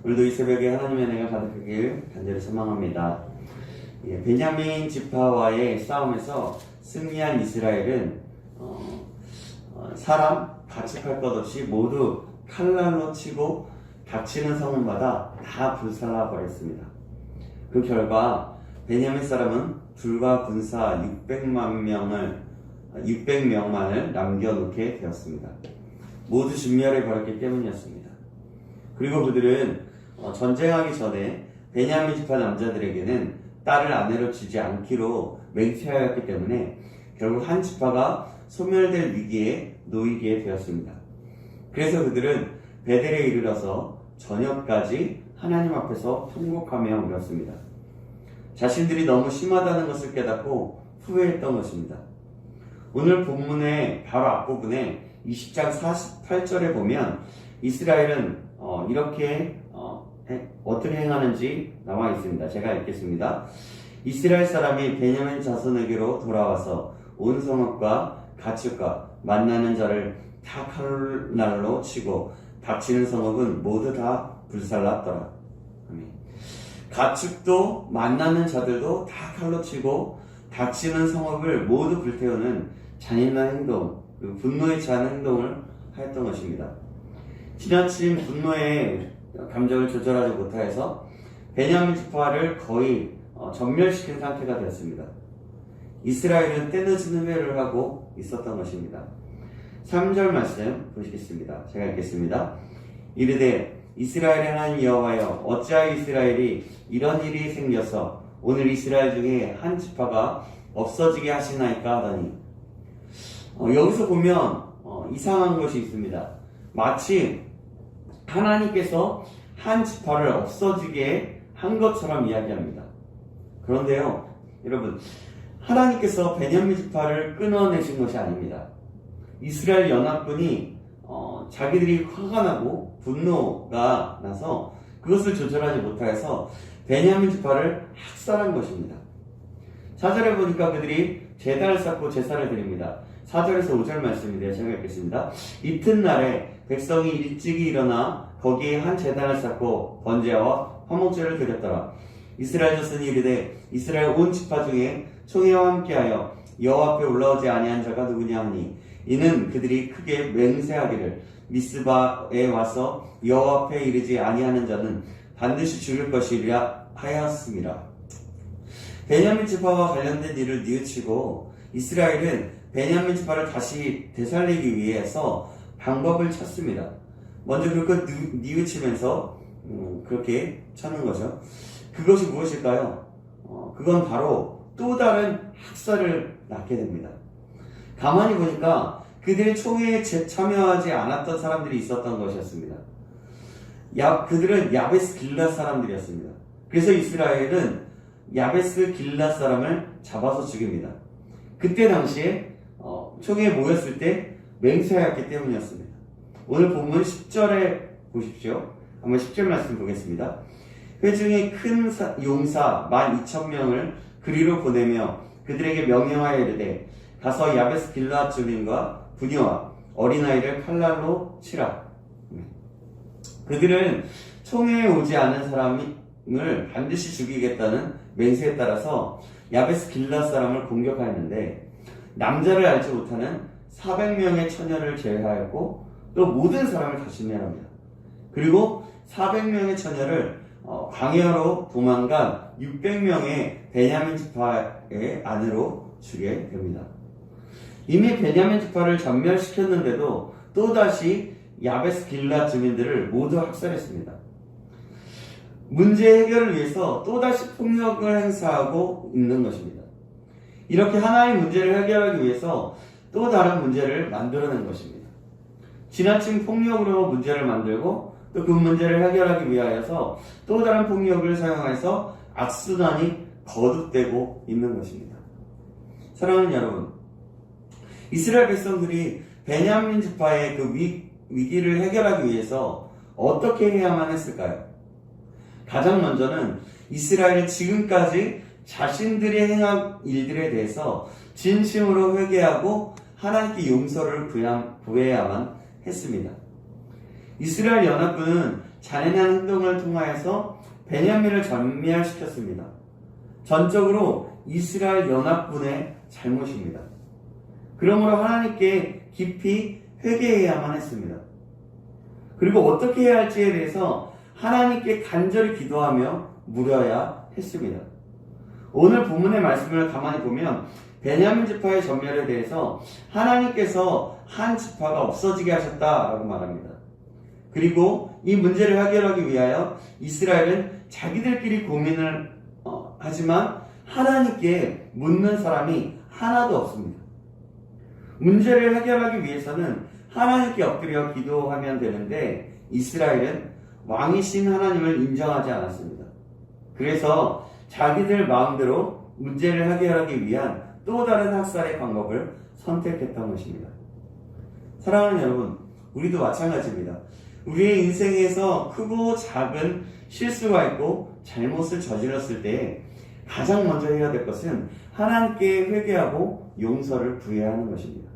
오늘도 이 새벽에 하나님의 은혜가 가득하길 간절히 소망합니다. 베냐민 지파와의 싸움에서 승리한 이스라엘은 사람 가축할 것 없이 모두 칼날로 치고 닥치는 성문마다 다 불살라 버렸습니다. 그 결과 베냐민 사람은 불과 군사 600명만을 남겨놓게 되었습니다. 모두 진멸해 버렸기 때문이었습니다. 그리고 그들은 전쟁하기 전에 베냐민 지파 남자들에게는 딸을 아내로 주지 않기로 맹세하였기 때문에 결국 한 지파가 소멸될 위기에 놓이게 되었습니다. 그래서 그들은 베델에 이르러서 저녁까지 하나님 앞에서 통곡하며 울었습니다. 자신들이 너무 심하다는 것을 깨닫고 후회했던 것입니다. 오늘 본문의 바로 앞부분에 20장 48절에 보면 이스라엘은 이렇게 어떻게 행하는지 나와 있습니다. 제가 읽겠습니다. 이스라엘 사람이 베냐민 자손에게로 돌아와서 온 성읍과 가축과 만나는 자를 다 칼날로 치고 닥치는 성읍은 모두 다 불살랐더라. 가축도 만나는 자들도 다 칼로 치고 닥치는 성읍을 모두 불태우는 잔인한 행동, 그리고 분노에 찬 행동을 하였던 것입니다. 지나친 분노의 감정을 조절하지 못하여서 베냐민 지파를 거의 전멸시킨 상태가 되었습니다. 이스라엘은 때늦은 후회를 하고 있었던 것입니다. 3절 말씀 보시겠습니다. 제가 읽겠습니다. 이르되 이스라엘의 하나님 여호와여, 어찌하여 이스라엘이 이런 일이 생겨서 오늘 이스라엘 중에 한 지파가 없어지게 하시나이까 하더니, 여기서 보면 이상한 것이 있습니다. 마치 하나님께서 한 지파를 없어지게 한 것처럼 이야기합니다. 그런데요, 여러분, 하나님께서 베냐민 지파를 끊어내신 것이 아닙니다. 이스라엘 연합군이 자기들이 화가 나고 분노가 나서 그것을 조절하지 못해서 베냐민 지파를 학살한 것입니다. 4절에 보니까 그들이 제단을 쌓고 제사를 드립니다. 4절에서 5절 말씀인데요. 제가 읽겠습니다. 이튿날에 백성이 일찍이 일어나 거기에 한 제단을 쌓고 번제와 화목제를 드렸더라. 이스라엘 자손이 이르되 이스라엘 온 지파 중에 총회와 함께하여 여호와 앞에 올라오지 아니한 자가 누구냐 하니, 이는 그들이 크게 맹세하기를 미스바에 와서 여호와 앞에 이르지 아니하는 자는 반드시 죽을 것이라 하였습니다. 베냐민 지파와 관련된 일을 뉘우치고 이스라엘은 베냐민 지파를 다시 되살리기 위해서 방법을 찾습니다. 먼저 그걸 뉘우치면서 그렇게 찾는 거죠. 그것이 무엇일까요? 그건 바로 또 다른 학살을 낳게 됩니다. 가만히 보니까 그들의 총회에 참여하지 않았던 사람들이 있었던 것이었습니다. 그들은 야베스 길앗 사람들이었습니다. 그래서 이스라엘은 야베스 길앗 사람을 잡아서 죽입니다. 그때 당시에 총회에 모였을 때 맹세하였기 때문이었습니다. 오늘 본문 10절에 보십시오. 한번 10절 말씀 보겠습니다. 회중의 큰 용사 12,000명을 그리로 보내며 그들에게 명령하여 이르되 가서 야베스 길앗 주민과 부녀와 어린아이를 칼날로 치라. 그들은 총회에 오지 않은 사람을 반드시 죽이겠다는 맹세에 따라서 야베스 길앗 사람을 공격하였는데, 남자를 알지 못하는 400명의 처녀를 제외하였고 또 모든 사람을 다 진멸합니다. 그리고 400명의 처녀를 광야로 도망간 600명의 베냐민 지파의 아내로 주게 됩니다. 이미 베냐민 지파를 전멸시켰는데도 또다시 야베스 길앗 주민들을 모두 학살했습니다. 문제 해결을 위해서 또다시 폭력을 행사하고 있는 것입니다. 이렇게 하나의 문제를 해결하기 위해서 또 다른 문제를 만들어낸 것입니다. 지나친 폭력으로 문제를 만들고 또 그 문제를 해결하기 위하여서 또 다른 폭력을 사용해서 악순환이 거듭되고 있는 것입니다. 사랑하는 여러분, 이스라엘 백성들이 베냐민 지파의 그 위기를 해결하기 위해서 어떻게 해야만 했을까요? 가장 먼저는 이스라엘이 지금까지 자신들이 행한 일들에 대해서 진심으로 회개하고 하나님께 용서를 구해야만 했습니다. 이스라엘 연합군은 잔인한 행동을 통하여서 베냐민을 전멸시켰습니다. 전적으로 이스라엘 연합군의 잘못입니다. 그러므로 하나님께 깊이 회개해야만 했습니다. 그리고 어떻게 해야 할지에 대해서 하나님께 간절히 기도하며 물어야 했습니다. 오늘 본문의 말씀을 가만히 보면 베냐민 지파의 전멸에 대해서 하나님께서 한 지파가 없어지게 하셨다라고 말합니다. 그리고 이 문제를 해결하기 위하여 이스라엘은 자기들끼리 고민을 하지만 하나님께 묻는 사람이 하나도 없습니다. 문제를 해결하기 위해서는 하나님께 엎드려 기도하면 되는데 이스라엘은 왕이신 하나님을 인정하지 않았습니다. 그래서 자기들 마음대로 문제를 해결하기 위한 또 다른 학살의 방법을 선택했던 것입니다. 사랑하는 여러분, 우리도 마찬가지입니다. 우리의 인생에서 크고 작은 실수가 있고 잘못을 저질렀을 때 가장 먼저 해야 될 것은 하나님께 회개하고 용서를 구해야 하는 것입니다.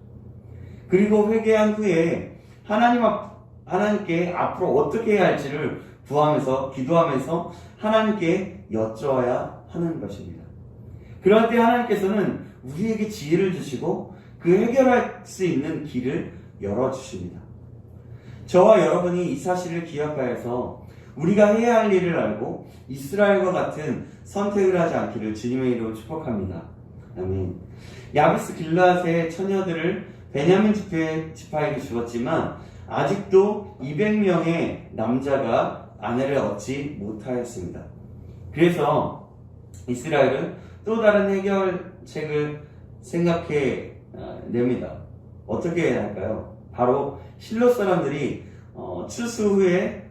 그리고 회개한 후에 하나님께 앞으로 어떻게 해야 할지를 구하면서 기도하면서 하나님께 여쭤야 하는 것입니다. 그럴 때 하나님께서는 우리에게 지혜를 주시고 그 해결할 수 있는 길을 열어주십니다. 저와 여러분이 이 사실을 기억하여서 우리가 해야 할 일을 알고 이스라엘과 같은 선택을 하지 않기를 주님의 이름으로 축복합니다. 아멘. 야베스 길르앗의 처녀들을 베냐민 지파에게 주었지만 아직도 200명의 남자가 아내를 얻지 못하였습니다. 그래서 이스라엘은 또 다른 해결책을 생각해냅니다. 어떻게 해야 할까요? 바로 실로 사람들이 추수 후에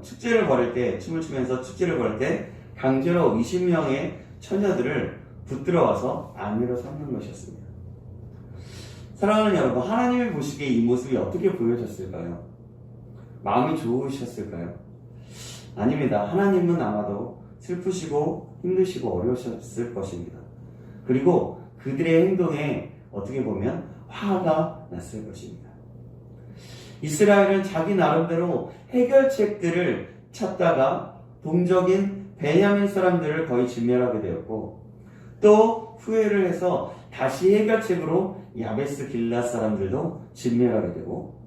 축제를 벌일 때, 춤을 추면서 축제를 벌일 때 강제로 20명의 처녀들을 붙들어와서 아내로 삼는 것이었습니다. 사랑하는 여러분, 하나님이 보시기에 이 모습이 어떻게 보여졌을까요? 마음이 좋으셨을까요? 아닙니다. 하나님은 아마도 슬프시고 힘드시고 어려우셨을 것입니다. 그리고 그들의 행동에 어떻게 보면 화가 났을 것입니다. 이스라엘은 자기 나름대로 해결책들을 찾다가 동족인 베냐민 사람들을 거의 진멸하게 되었고 또 후회를 해서 다시 해결책으로 야베스 길르앗 사람들도 진멸하게 되고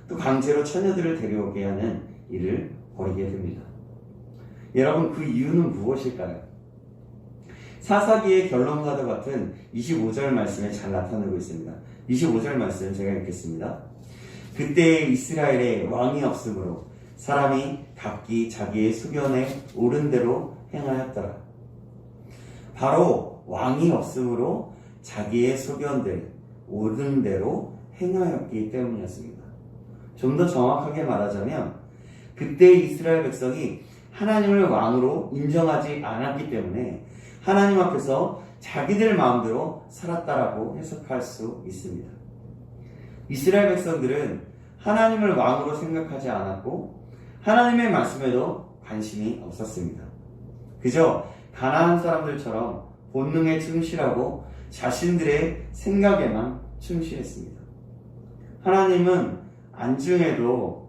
또 강제로 처녀들을 데려오게 하는 일을 벌이게 됩니다. 여러분, 그 이유는 무엇일까요? 사사기의 결론과도 같은 25절 말씀에 잘 나타나고 있습니다. 25절 말씀 제가 읽겠습니다. 그때 이스라엘에 왕이 없으므로 사람이 각기 자기의 수견에 옳은 대로 행하였더라. 바로 왕이 없으므로 자기의 소견대로 옳은 대로 행하였기 때문이었습니다. 좀 더 정확하게 말하자면 그때 이스라엘 백성이 하나님을 왕으로 인정하지 않았기 때문에 하나님 앞에서 자기들 마음대로 살았다라고 해석할 수 있습니다. 이스라엘 백성들은 하나님을 왕으로 생각하지 않았고 하나님의 말씀에도 관심이 없었습니다. 그저 가나안 사람들처럼 본능에 충실하고 자신들의 생각에만 충실했습니다. 하나님은 안중에도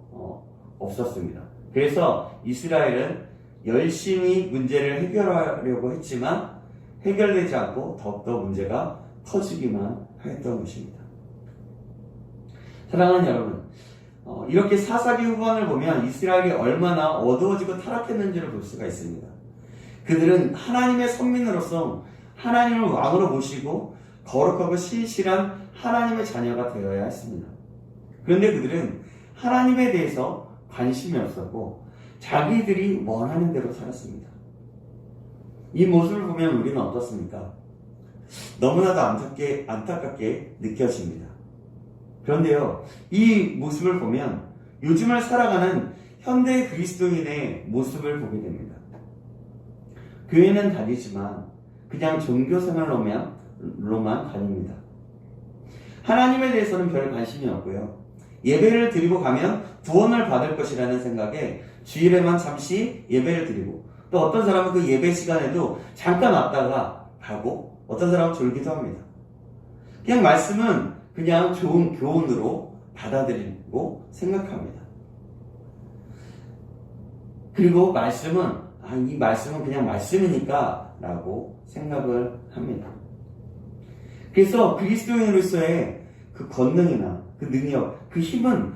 없었습니다. 그래서 이스라엘은 열심히 문제를 해결하려고 했지만 해결되지 않고 더욱더 문제가 커지기만 했던 것입니다. 사랑하는 여러분, 이렇게 사사기 후반을 보면 이스라엘이 얼마나 어두워지고 타락했는지를 볼 수가 있습니다. 그들은 하나님의 선민으로서 하나님을 왕으로 모시고 거룩하고 신실한 하나님의 자녀가 되어야 했습니다. 그런데 그들은 하나님에 대해서 관심이 없었고 자기들이 원하는 대로 살았습니다. 이 모습을 보면 우리는 어떻습니까? 너무나도 안타깝게 느껴집니다. 그런데요, 이 모습을 보면 요즘을 살아가는 현대 그리스도인의 모습을 보게 됩니다. 교회는 다니지만 그냥 종교생활로만 다닙니다. 하나님에 대해서는 별 관심이 없고요. 예배를 드리고 가면 구원을 받을 것이라는 생각에 주일에만 잠시 예배를 드리고 또 어떤 사람은 그 예배 시간에도 잠깐 왔다가 가고 어떤 사람은 졸기도 합니다. 그냥 말씀은 그냥 좋은 교훈으로 받아들이고 생각합니다. 그리고 말씀은 이 말씀은 그냥 말씀이니까 라고 생각을 합니다. 그래서 그리스도인으로서의 그 권능이나 그 능력, 그 힘은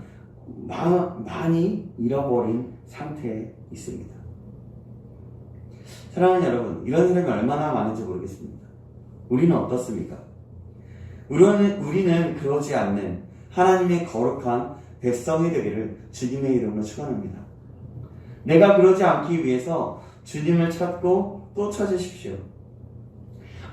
많이 잃어버린 상태에 있습니다. 사랑하는 여러분, 이런 사람이 얼마나 많은지 모르겠습니다. 우리는 어떻습니까? 우리는 그러지 않는 하나님의 거룩한 백성이 되기를 주님의 이름으로 축원합니다. 내가 그러지 않기 위해서 주님을 찾고 또 찾으십시오.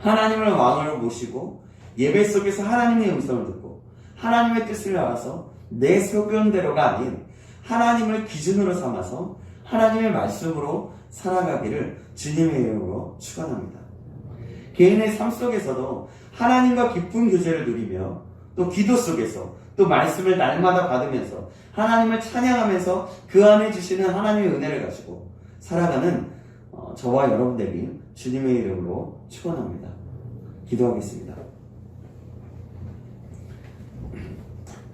하나님을 왕으로 모시고 예배 속에서 하나님의 음성을 듣고 하나님의 뜻을 알아서 내 소견대로가 아닌 하나님을 기준으로 삼아서 하나님의 말씀으로 살아가기를 주님의 이름으로 축원합니다. 개인의 삶 속에서도 하나님과 깊은 교제를 누리며 또 기도 속에서 또 말씀을 날마다 받으면서 하나님을 찬양하면서 그 안에 주시는 하나님의 은혜를 가지고 살아가는 저와 여러분 되길 주님의 이름으로 축원합니다. 기도하겠습니다.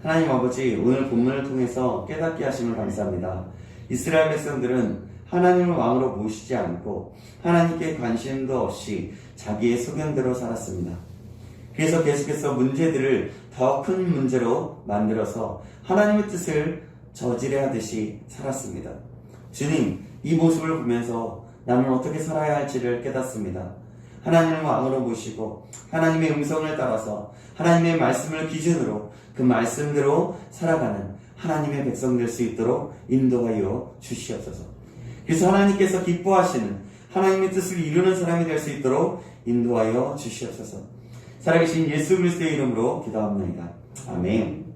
하나님 아버지, 오늘 본문을 통해서 깨닫게 하심을 감사합니다. 이스라엘 백성들은 하나님을 왕으로 모시지 않고 하나님께 관심도 없이 자기의 소견대로 살았습니다. 그래서 계속해서 문제들을 더 큰 문제로 만들어서 하나님의 뜻을 저지레 하듯이 살았습니다. 주님, 이 모습을 보면서 나는 어떻게 살아야 할지를 깨닫습니다. 하나님을 왕으로 모시고 하나님의 음성을 따라서 하나님의 말씀을 기준으로 그 말씀대로 살아가는 하나님의 백성 될 수 있도록 인도하여 주시옵소서. 그래서 하나님께서 기뻐하시는 하나님의 뜻을 이루는 사람이 될 수 있도록 인도하여 주시옵소서. 살아계신 예수 그리스도의 이름으로 기도합니다. 아멘.